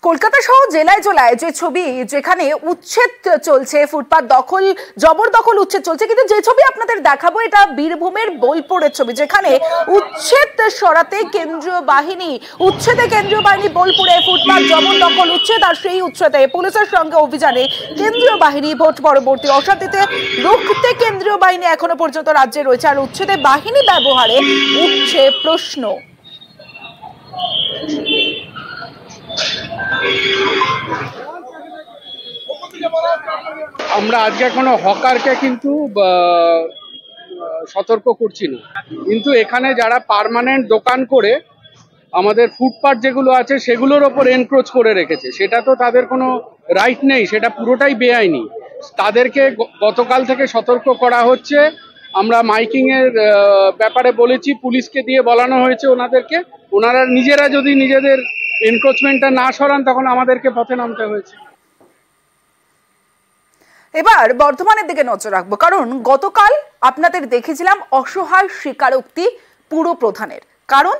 কলকাতা সহ জেলায় জেলায় যে ছবি যেখানে উচ্ছেদ চলছে, ফুটপাত দখল জবরদখল উচ্ছেদ চলছে, কিন্তু যে ছবি আপনাদের দেখাবো এটা বীরভূমের বোলপুরের ছবি, যেখানে উচ্ছেদ সরাতে কেন্দ্রীয় বাহিনী বোলপুরে ফুটপাত জবরদখল উচ্ছেদ, আর সেই উচ্ছেদে পুলিশের সঙ্গে অভিযানে কেন্দ্রীয় বাহিনী। ভোট পরবর্তী অশান্তিতে রুখতে কেন্দ্রীয় বাহিনী এখনো পর্যন্ত রাজ্যে রয়েছে, আর উচ্ছেদে বাহিনী ব্যবহারে উঠছে প্রশ্ন। আমরা আজকে কোনো হকারকে কিন্তু সতর্ক করছি না, কিন্তু এখানে যারা পার্মানেন্ট দোকান করে আমাদের ফুটপাথ যেগুলো আছে সেগুলোর ওপর এনক্রোচ করে রেখেছে, সেটা তো তাদের কোনো রাইট নেই, সেটা পুরোটাই বেআইনি। তাদেরকে গতকাল থেকে সতর্ক করা হচ্ছে। আমরা মাইকিং এর ব্যাপারে বলেছি, পুলিশকে দিয়ে বলানো হয়েছে ওনাদেরকে, ওনারা নিজেরা যদি নিজেদের এনক্রোচমেন্টটা না সরান তখন আমাদেরকে পথে নামতে হয়েছে। এবার বর্ধমানের দিকে নজর রাখবো, কারণ গতকাল আপনাদের দেখেছিলাম অসহায় স্বীকারোক্তি পুর প্রধানের। কারণ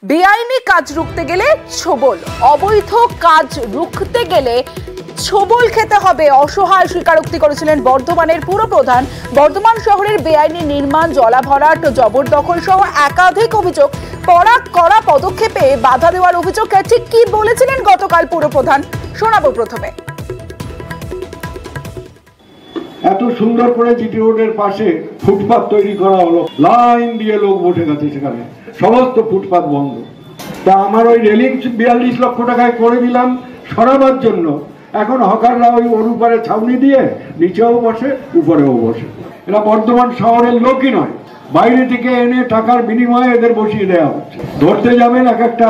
বেআইনি কাজ রুখতে গেলে ছোবল, অবৈধ কাজ রুখতে গেলে ছোবল খেতে হবে, অসহায় স্বীকারোক্তি করেছিলেন বর্ধমানের পুর প্রধান। বর্ধমান শহরের বেআইনি নির্মাণ, জলাভরাট, জবরদখল সহ একাধিক অভিযোগ, কড়া পদক্ষেপে বাধা দেওয়ার অভিযোগ। ঠিক কি বলেছিলেন গতকাল পুর প্রধান শোনাবো প্রথমে। এত সুন্দর করে জিটি রোডের পাশে ফুটপাত তৈরি করা হলো, লাইন দিয়ে লোক বসে গেছে, সেখানে সমস্ত ফুটপাত বন্ধ। তা আমার ওই রেলিং 42 লক্ষ টাকায় করে দিলাম সরাবার জন্য। এখন হকাররা ওই উপরে ছাউনি দিয়ে নিচেও বসে উপরেও বসে। এরা বর্ধমান শহরের লোকই নয়, বাইরে থেকে এনে টাকার বিনিময়ে এদের বসিয়ে দেওয়া হচ্ছে। ধরতে যাবেন এক একটা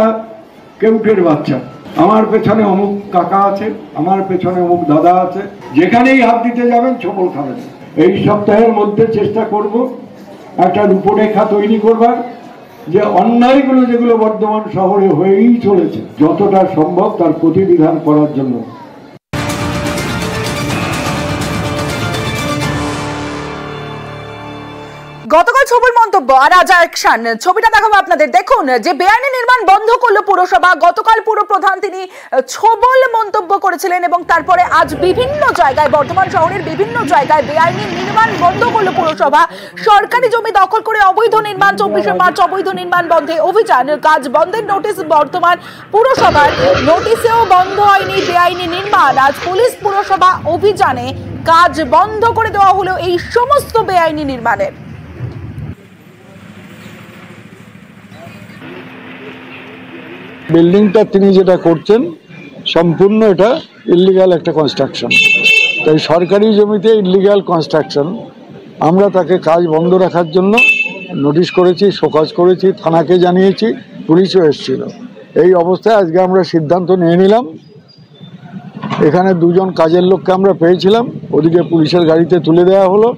কেউটের বাচ্চা, আমার পেছনে অমুক কাকা আছে, আমার পেছনে অমুক দাদা আছে, যেখানেই হাত দিতে যাবেন ছোবল খাবেন। এই সপ্তাহের মধ্যে চেষ্টা করব একটা রূপরেখা তৈরি করবার, যে অন্যায়গুলো যেগুলো বর্ধমান শহরে হয়েই চলেছে যতটা সম্ভব তার প্রতিবিধান করার জন্য। গতকাল ছবির মন্তব্য আর আজ অ্যাকশন, ছবিটা দেখাবো আপনাদের। দেখুন, যে বেআইনি নির্মাণ বন্ধ করলো পুরসভা, গতকাল পুর প্রধান তিনি ছবল মন্তব্য করেছিলেন, এবং তারপরে আজ বিভিন্ন জায়গায়, বর্ধমান শহরের বিভিন্ন জায়গায় বেআইনি নির্মাণ বন্ধ করলো পুরসভা। সরকারি জমি দখল করে অবৈধ নির্মাণ, 24শে মার্চ অবৈধ নির্মাণ বন্ধে অভিযান, কাজ বন্ধের নোটিশ বর্ধমান পুরসভার, নোটিশেও বন্ধ হয়নি বেআইনি নির্মাণ। আজ পুলিশ পুরসভা অভিযানে কাজ বন্ধ করে দেওয়া হলো এই সমস্ত বেআইনি নির্মাণের। বিল্ডিংটা তিনি যেটা করছেন সম্পূর্ণ এটা ইল্লিগাল একটা কনস্ট্রাকশন, তাই সরকারি জমিতে ইল্লিগাল কনস্ট্রাকশন, আমরা তাকে কাজ বন্ধ রাখার জন্য নোটিশ করেছি, শোকজ করেছি, থানাকে জানিয়েছি, পুলিশও এসেছিল। এই অবস্থায় আজকে আমরা সিদ্ধান্ত নিয়ে নিলাম, এখানে দুজন কাজের লোককে আমরা পেয়েছিলাম, ওদিকে পুলিশের গাড়িতে তুলে দেওয়া হলো,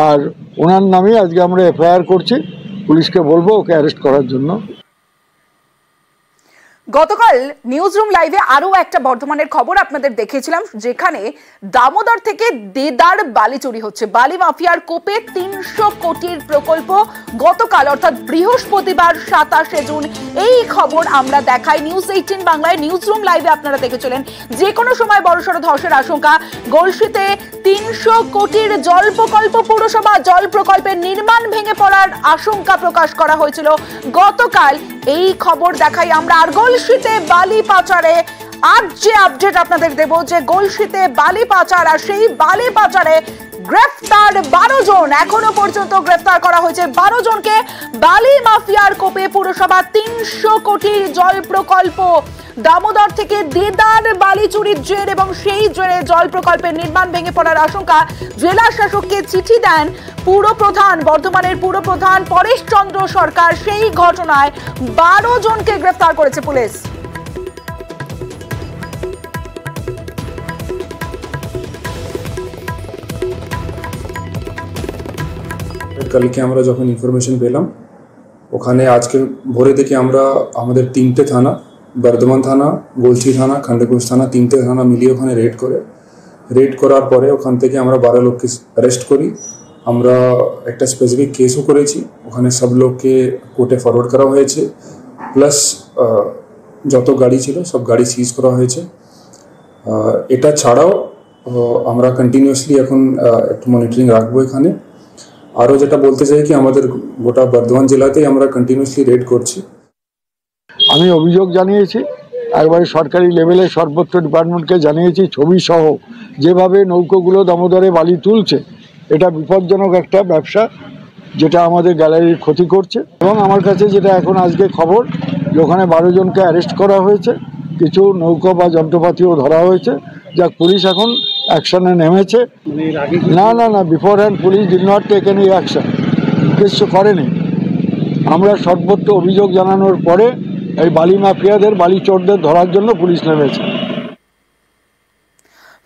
আর ওনার নামে আজকে আমরা এফআইআর করছি, পুলিশকে বলবো ওকে অ্যারেস্ট করার জন্য। গতকাল নিউজরুম লাইভে আরো একটা বর্ধমানের খবর আপনাদের দেখিয়েছিলাম, যেখানে দামোদর থেকে দেদার বালি চুরি হচ্ছে। বালি মাফিয়ার কোপে 300 কোটির প্রকল্প। গতকাল অর্থাৎ বৃহস্পতিবার 27শে জুন এই খবর আমরা দেখাই নিউজ 18 বাংলায়। নিউজরুম লাইভে আপনারা দেখেছিলেন যে কোনো সময় বড়সড় ধসের আশঙ্কা। গলসিতে 300 কোটির জল প্রকল্প, পুরসভা জল প্রকল্পের নির্মাণ ভেঙে পড়ার আশঙ্কা প্রকাশ করা হয়েছিল গতকাল। এই খবর দেখাই আমরা। আর গলসিতে বালি পাচারে আজ যে আপডেট আপনাদের দেব, যে গলসিতে বালি পাচার, আর সেই বালি পাচারে গ্রেফতার 12 জন। এখনো পর্যন্ত গ্রেফতার করা হয়েছে 12 জনকে। বালি মাফিয়ার কোপে পুরসভা 300 কোটির জল প্রকল্প, দামোদর থেকে দেদার বালি চুরির জের, এবং সেই জেরে জল প্রকল্পের নির্মাণ ভেঙে পড়ার আশঙ্কা। জেলা শাসককে চিঠি দেন পুর প্রধান, বর্ধমানের পুর প্রধান পরেশ চন্দ্র সরকার। সেই ঘটনায় 12 জনকে গ্রেফতার করেছে পুলিশ। কালকে আমরা যখন ইনফরমেশন পেলাম, ওখানে আজকে ভোরে থেকে আমরা আমাদের 3টে থানা, বর্ধমান থানা, গলসি থানা, খন্ডকুশ থানা, 3টে থানা মিলিয়ে ওখানে রেড করার পরে ওখান থেকে আমরা 12 লোককে অ্যারেস্ট করি। আমরা একটা স্পেসিফিক কেসও করেছি, ওখানে সব লোককে কোর্টে ফরওয়ার্ড করা হয়েছে। প্লাস যত গাড়ি ছিল সব গাড়ি সিজ করা হয়েছে। এটা ছাড়াও আমরা কন্টিনিউয়াসলি এখন একটু মনিটরিং রাখবো এখানে। আরও যেটা বলতে চাই কি আমাদের গোটা বর্ধমান জেলাতেই আমরা কন্টিনিউয়াসলি রেড করছি। আমি অভিযোগ জানিয়েছি, একবারে সরকারি লেভেলে সর্বত্র ডিপার্টমেন্টকে জানিয়েছি, ছবি সহ যেভাবে নৌকোগুলো দামোদরে বালি তুলছে এটা বিপজ্জনক একটা ব্যবসা, যেটা আমাদের গ্যালারির ক্ষতি করছে। এবং আমার কাছে যেটা এখন আজকে খবর যে ওখানে 12 জনকে অ্যারেস্ট করা হয়েছে, কিছু নৌকো বা যন্ত্রপাতিও ধরা হয়েছে, যা পুলিশ এখন অ্যাকশনে নেমেছে। না beforehand police did not take any action, কিছু করেনি। আমরা সর্বত্র অভিযোগ জানানোর পরে এই বালি মাফিয়াদের, বালি চোরদের ধরার জন্য পুলিশ নেমেছে।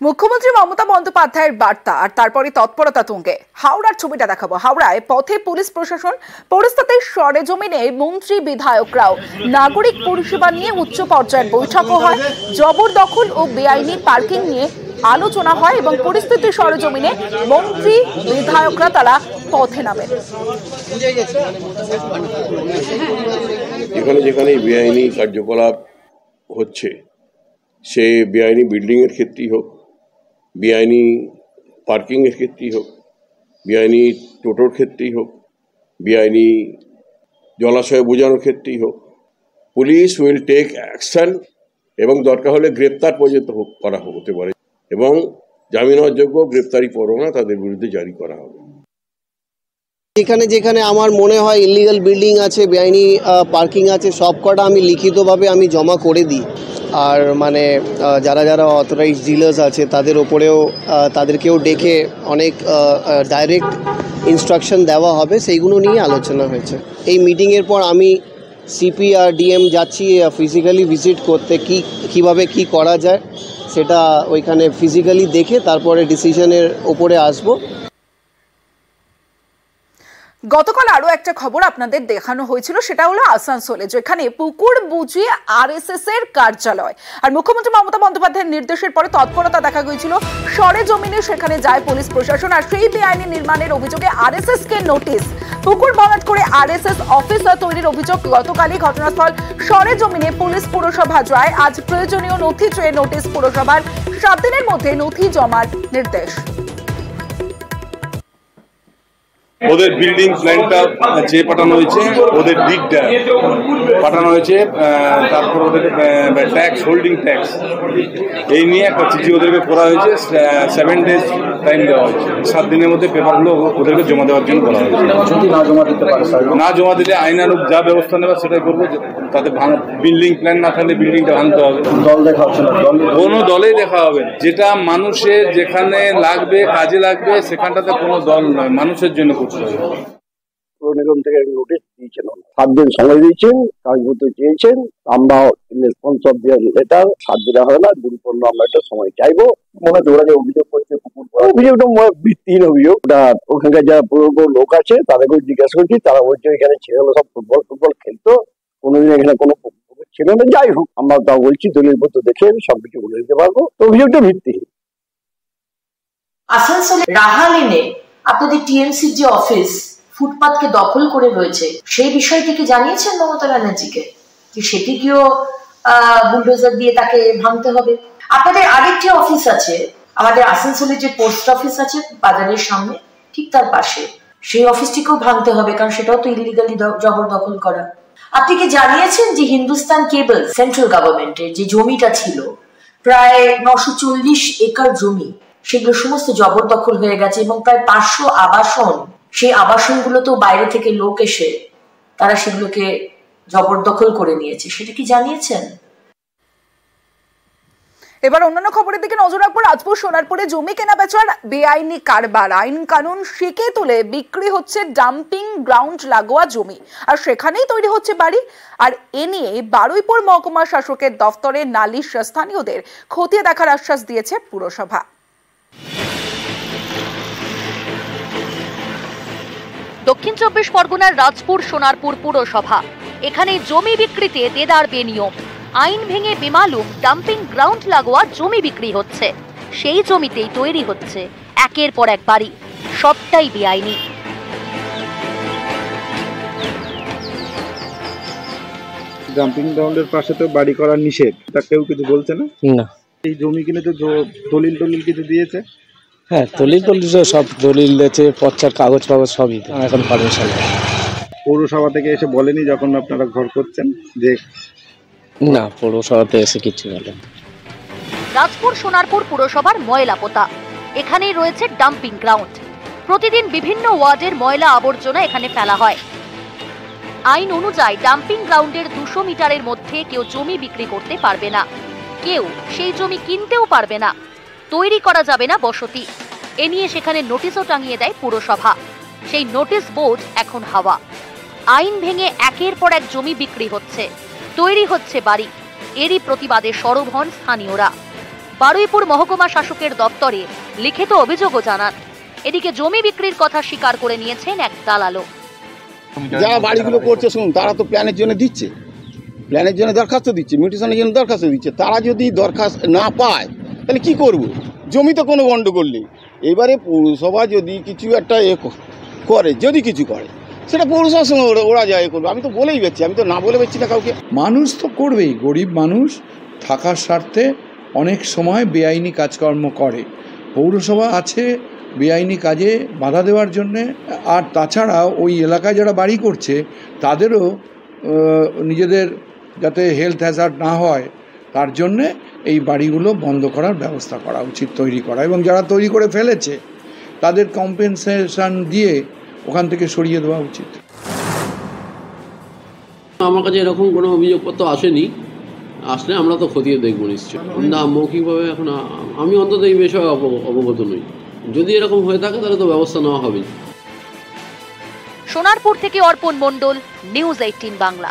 মুখ্যমন্ত্রী মমতা বন্দ্যোপাধ্যায়ের বার্তা আর তারপরে তৎপরতা তুঙ্গে। হাওড়ার ছবিটা দেখাবো। হাওড়ায় পথে পুলিশ প্রশাসন, পরিস্থিতির সরেজমিনে মন্ত্রী বিধায়করাও। নাগরিক পরিষেবা নিয়ে উচ্চ পর্যায়ের বৈঠকও হয়। জবরদখল ও বেআইনি পার্কিং নিয়ে আলোচনা হয় এবং পরিস্থিতির সরেজমিনে মন্ত্রী বিধায়করা তারা পথে নামেন। যেখানে যেখানে বেআইনি কার্যকলাপ হচ্ছে, সে বেআইনি বিল্ডিংয়ের ক্ষেত্রেই হোক, বেআইনি পার্কিংয়ের ক্ষেত্রেই হোক, বেআইনি টোটোর ক্ষেত্রেই হোক, বেআইনি জলাশয় বোঝানোর ক্ষেত্রেই হোক, পুলিশ উইল টেক অ্যাকশন এবং দরকার হলে গ্রেপ্তার পর্যন্ত করা হতে পারে এবং জামিন অযোগ্য গ্রেপ্তারি পরোয়ানা তাদের বিরুদ্ধে জারি করা হবে। যেখানে যেখানে আমার মনে হয় ইলিগাল বিল্ডিং আছে, বেআইনি পার্কিং আছে, সব কটা আমি লিখিতভাবে আমি জমা করে দিই। আর মানে যারা যারা অথরাইজড ডিলার্স আছে তাদের ওপরেও তাদেরকেও ডেকে অনেক ডাইরেক্ট ইনস্ট্রাকশন দেওয়া হবে, সেইগুলো নিয়ে আলোচনা হয়েছে। এই মিটিংয়ের পর আমি সিপি আর ডিএম যাচ্ছি ফিজিক্যালি ভিজিট করতে, কিভাবে কি করা যায় সেটা ওইখানে ফিজিক্যালি দেখে তারপরে ডিসিশনের ওপরে আসবো। গতকাল আরো একটা খবর আপনাদের দেখানো হয়েছিল, সেটা হলো আসানসোলে, যেখানে পুকুর বুঝিয়ে আরএসএস এর কার্যালয়। আর মুখ্যমন্ত্রী মমতা বন্দ্যোপাধ্যায়ের নির্দেশের পরে তৎপরতা দেখা গিয়েছিল। সরেজমিনে সেখানে যায় পুলিশ প্রশাসন। আর সেই বেআইনি নির্মাণের অভিযোগে আরএসএস কে নোটিশ। পুকুর ভরাট করে আরএসএস অফিস তৈরির অভিযোগ। গতকালই ঘটনাস্থল সরেজমিনে পুলিশ পুরসভা যায়। আজ প্রয়োজনীয় নথি চেয়ে নোটিশ পুরসভার, 7 দিনের মধ্যে নথি জমার নির্দেশ। ওদের বিল্ডিং প্ল্যানটা যে পাঠানো হয়েছে, ওদের দিকটা পাঠানো হয়েছে, তারপর ওদের ট্যাক্স, হোল্ডিং ট্যাক্স, এই নিয়ে একটা চিঠি ওদেরকে করা হয়েছে। 7 ডেজ টাইম দেওয়া হয়েছে। 7 দিনের মধ্যে পেপারগুলো ওদেরকে জমা দেওয়ার জন্য বলা হয়েছে। যদি না জমা দিতে পারে, না জমা দিলে আইনানুগ যা ব্যবস্থা নেবে সেটাই করবো। তাদের বিল্ডিং প্ল্যান না থাকলে বিল্ডিংটা ভাঙতে হবে। দল দেখা হচ্ছে না, কোনো দলেই দেখা হবে না। যেটা মানুষের যেখানে লাগবে, কাজে লাগবে, সেখানটাতে কোনো দল নয়, মানুষের জন্য করতে হবে। পুর নিগম থেকে নোটিশ দিয়েছেন, 7 দিন সময় দিয়েছেন, কাগজপত্র চেয়েছেন। আমরা রেসপন্স অফ দেওয়ার লেটার 7 দিনে হয় না, 2-15 আমরা একটা সময় চাইবো। মনে হয় ওরা যে অভিযোগ করছে, অভিযোগটা ভিত্তিহীন অভিযোগ। ওটা ওখানকার যারা পুরো লোক আছে তাদেরকেও জিজ্ঞাসা করছি, তারা বলছে এখানে ছেলেগুলো সব ফুটবল খেলতো, কোনোদিন এখানে কোনো ছিল না। যাই হোক, আমরা তা বলছি, দলিলপত্র দেখে সবকিছু বলে দিতে পারবো। তো অভিযোগটা ভিত্তিহীন। আসানসোলে রাহালেনে আপনাদের টিএমসির যে অফিস ফুটপাতকে দখল করে রয়েছে, সেই বিষয়টিকে জানিয়েছেন মমতা ব্যানার্জিকে যে সেটিকেও বুলডোজার দিয়ে তাকে ভাঙতে হবে? আপনাদের আরেকটি অফিস আছে, আমাদের আসানসোলের যে পোস্ট অফিস আছে বাজারের সামনে, ঠিক তার পাশে, সেই অফিসটিকেও ভাঙতে হবে, কারণ সেটাও তো ইলিগালি জবরদখল করা। আপনি কি জানিয়েছেন যে হিন্দুস্তান কেবল সেন্ট্রাল গভর্নমেন্টের যে জমিটা ছিল, প্রায় 940 একর জমি, সেগুলো সমস্ত জবরদখল হয়ে গেছে এবং প্রায় 500 আবাসন, সেই আবাসনগুলো তো বাইরে থেকে লোক এসে তারা সেগুলোকে জবরদখল করে নিয়েছে, সেটা কি জানিয়েছেন? এবার অন্যান্য খবরের দিকে নজর রাখবো। রাজপুর সোনারপুরে জমি কেনা বেচার বেআইনি কারবার, আইন কানুন শিখে তুলে বিক্রি হচ্ছে ডাম্পিং গ্রাউন্ড লাগোয়া জমি, আর সেখানেই তৈরি হচ্ছে বাড়ি। আর এ নিয়ে বারুইপুর মহকুমা শাসকের দফতরে নালিশ, স্থানীয়দের খতিয়ে দেখার আশ্বাস দিয়েছে পুরসভা। দক্ষিণ 24 পরগনার রাজপুর সোনারপুর পুরসভা, এখানে জমি বিক্রিতে দেদার বেনিয়ম। আইন ভেঙে বেমালুম ডাম্পিং গ্রাউন্ড লাগোয়া জমি বিক্রি হচ্ছে। সেই জমিতেই তৈরি হচ্ছে একের পর এক বাড়ি, সবটাই বেআইনি। ডাম্পিং গ্রাউন্ডের পাশে তো বাড়ি করা নিষেধ, তা কেউ কিছু বলছে না? না। এই জমি কিনে তো দলিল কিছু দিয়েছে? হ্যাঁ, দলিল সব দলিল দিয়েছে, পচ্চার কাগজ সবই এখন পারমিশন। পৌরসভা থেকে এসে বলেনি যখন আপনারা ঘর করছেন যে? না, পৌরসভাতে এসে কিছু বলেন। রাজপুর সোনারপুর পুরসভার ময়লা পোতা, এখানেই রয়েছে ডাম্পিং গ্রাউন্ড। প্রতিদিন বিভিন্ন ওয়ার্ডের ময়লা আবর্জনা এখানে ফেলা হয়। আইন অনুযায়ী ডাম্পিং গ্রাউন্ডের 200 মিটারের মধ্যে কেউ জমি বিক্রি করতে পারবে না, কেউ সেই জমি কিনতেও পারবে না, তৈরি করা যাবে না বসতি। এ নিয়ে সেখানে নোটিশও টাঙিয়ে দেয় পুরসভা। সেই নোটিশ বোর্ড এখন হাওয়া। আইন ভেঙে একের পর এক জমি বিক্রি হচ্ছে, তৈরি হচ্ছে বাড়ি। এরই প্রতিবাদে সরব হন স্থানীয়রা। বারুইপুর মহকুমা শাসকের দপ্তরে লিখিত অভিযোগও জানান। এদিকে জমি বিক্রির কথা স্বীকার করে নিয়েছেন এক দালালও। যারা বাড়িগুলো করছে শুনুন, তারা তো প্ল্যানের জন্য দিচ্ছে, প্ল্যানের জন্য দরখাস্ত দিচ্ছে, মিউটেশনের জন্য দরখাস্ত দিচ্ছে। তারা যদি দরখাস্ত না পায় তাহলে কি করব? জমি তো কোনো গন্ডগোল নেই। এবারে পৌরসভা যদি কিছু একটা করে, যদি কিছু করে, সেটা পৌরসভার সঙ্গে ওরা যায় করবে। আমি তো বলেই বেচছি, আমি তো না বলে বেচছি না কাউকে। মানুষ তো করবেই, গরিব মানুষ থাকার স্বার্থে অনেক সময় বেআইনি কাজকর্ম করে। পৌরসভা আছে বেআইনি কাজে বাধা দেওয়ার জন্যে। আর তাছাড়া ওই এলাকায় যারা বাড়ি করছে তাদেরও নিজেদের যাতে হেলথ হ্যাজার্ড না হয় তার জন্যে এই বাড়িগুলো বন্ধ করার ব্যবস্থা করা উচিত, তৈরি করা, এবং যারা তৈরি করে ফেলেছে তাদের কম্পেনসেশন দিয়ে ওখান থেকে সরিয়ে দেওয়া উচিত। আমার কাছে এরকম কোনো অভিযোগপত্র আসেনি, আসলে আমরা তো খতিয়ে দেখবো নিশ্চয়। না, মৌখিকভাবে এখন আমি অন্তত এই বিষয়ে অবগত নই। যদি এরকম হয়ে থাকে তাহলে তো ব্যবস্থা নেওয়া হবে। সোনারপুর থেকে অর্পণ মণ্ডল, নিউজ 18 বাংলা।